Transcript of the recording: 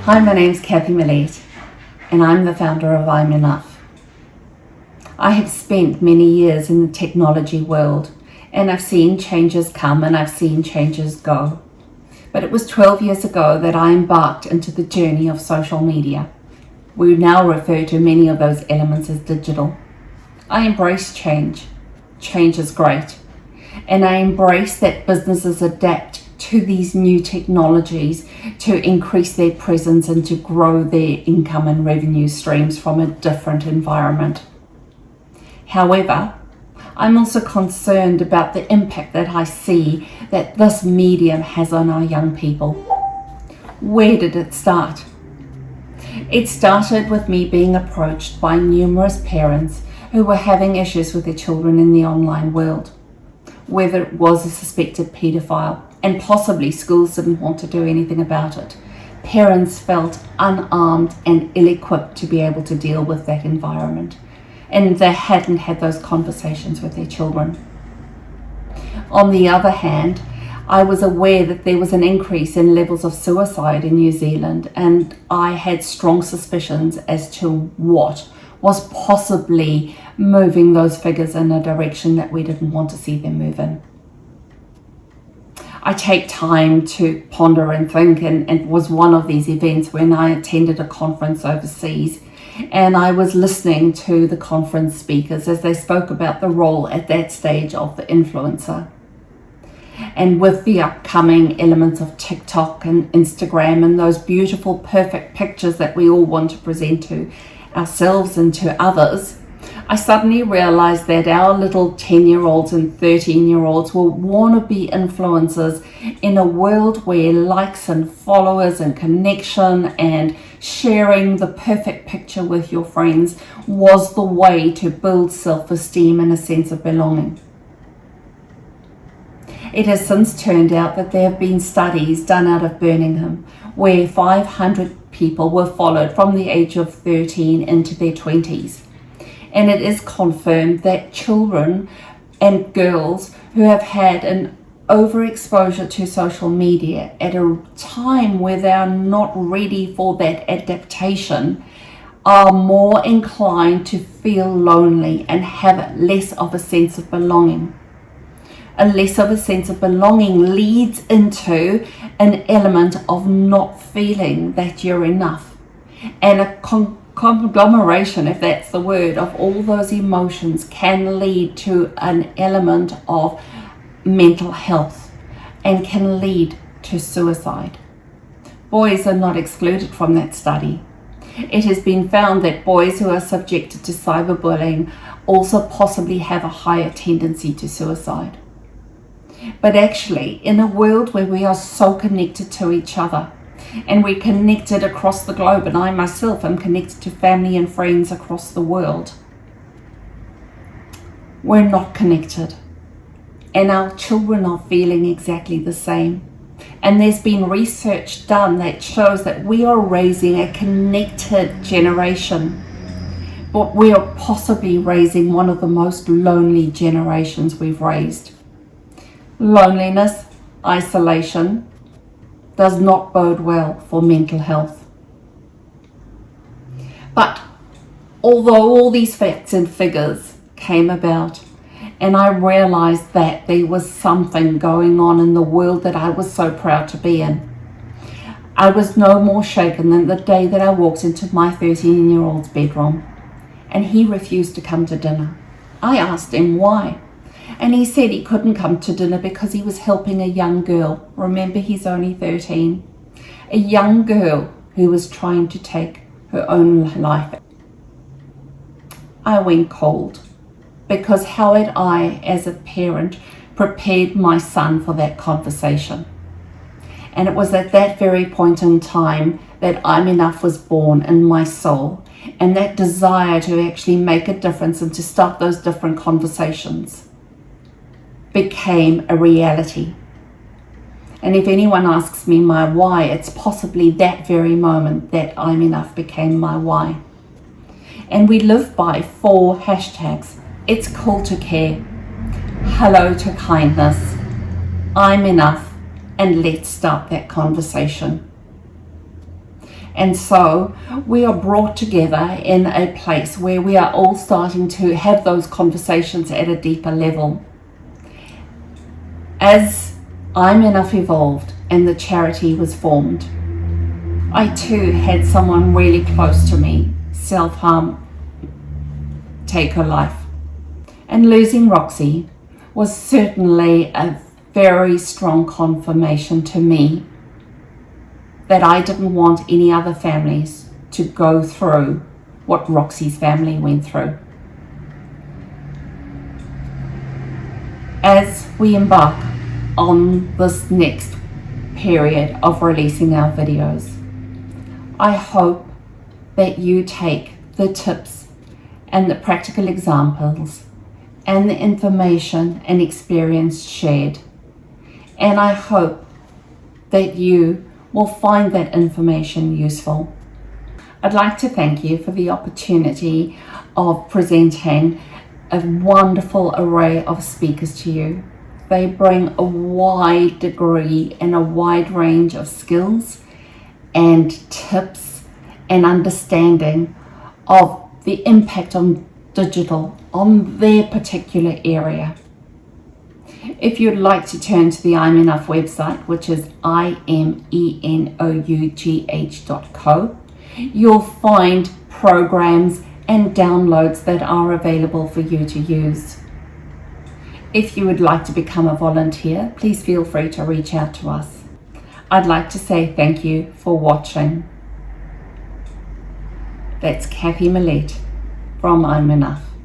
Hi, my name's Cathy Mellett, and I'm the founder of I'm Enough. I have spent many years in the technology world, and I've seen changes come and I've seen changes go. But it was 12 years ago that I embarked into the journey of social media. We now refer to many of those elements as digital. I embrace change. Change is great. And I embrace that businesses adapt to these new technologies to increase their presence and to grow their income and revenue streams from a different environment. However, I'm also concerned about the impact that I see that this medium has on our young people. Where did it start? It started with me being approached by numerous parents who were having issues with their children in the online world, whether it was a suspected paedophile, and possibly schools didn't want to do anything about it. Parents felt unarmed and ill-equipped to be able to deal with that environment, and they hadn't had those conversations with their children. On the other hand, I was aware that there was an increase in levels of suicide in New Zealand, and I had strong suspicions as to what was possibly moving those figures in a direction that we didn't want to see them move in. I take time to ponder and think, and it was one of these events when I attended a conference overseas, and I was listening to the conference speakers as they spoke about the role at that stage of the influencer. And with the upcoming elements of TikTok and Instagram and those beautiful, perfect pictures that we all want to present to ourselves and to others, I suddenly realized that our little 10-year-olds and 13-year-olds were wannabe influencers in a world where likes and followers and connection and sharing the perfect picture with your friends was the way to build self-esteem and a sense of belonging. It has since turned out that there have been studies done out of Birmingham where 500 people were followed from the age of 13 into their 20s. And it is confirmed that children and girls who have had an overexposure to social media at a time where they are not ready for that adaptation are more inclined to feel lonely and have less of a sense of belonging. A less of a sense of belonging leads into an element of not feeling that you're enough, and a conglomeration, if that's the word, of all those emotions can lead to an element of mental health and can lead to suicide. Boys are not excluded from that study. It has been found that boys who are subjected to cyberbullying also possibly have a higher tendency to suicide. But actually, in a world where we are so connected to each other, and we're connected across the globe, and I myself am connected to family and friends across the world, we're not connected. And our children are feeling exactly the same. And there's been research done that shows that we are raising a connected generation, but we are possibly raising one of the most lonely generations we've raised. Loneliness, isolation, does not bode well for mental health. But although all these facts and figures came about, and I realized that there was something going on in the world that I was so proud to be in, I was no more shaken than the day that I walked into my 13-year-old's bedroom and he refused to come to dinner. I asked him why. And he said he couldn't come to dinner because he was helping a young girl. Remember, he's only 13. A young girl who was trying to take her own life. I went cold because how had I, as a parent, prepared my son for that conversation? And it was at that very point in time that I'm Enough was born in my soul, and that desire to actually make a difference and to start those different conversations became a reality. And if anyone asks me my why, it's possibly that very moment that I'm Enough became my why. And we live by 4 hashtags. It's cool to care. hello to kindness. I'm enough, and let's start that conversation. And so we are brought together in a place where we are all starting to have those conversations at a deeper level. As I'm Enough evolved and the charity was formed, I too had someone really close to me self-harm, take her life. And losing Roxy was certainly a very strong confirmation to me that I didn't want any other families to go through what Roxy's family went through. As we embark on this next period of releasing our videos, I hope that you take the tips and the practical examples and the information and experience shared, and I hope that you will find that information useful. I'd like to thank you for the opportunity of presenting a wonderful array of speakers to you. They bring a wide degree and a wide range of skills and tips and understanding of the impact on digital on their particular area. If you'd like to turn to the I'm Enough website, which is imenouugh.co, you'll find programs and downloads that are available for you to use. If you would like to become a volunteer, please feel free to reach out to us. I'd like to say thank you for watching. That's Cathy Mellett from I'm Enough.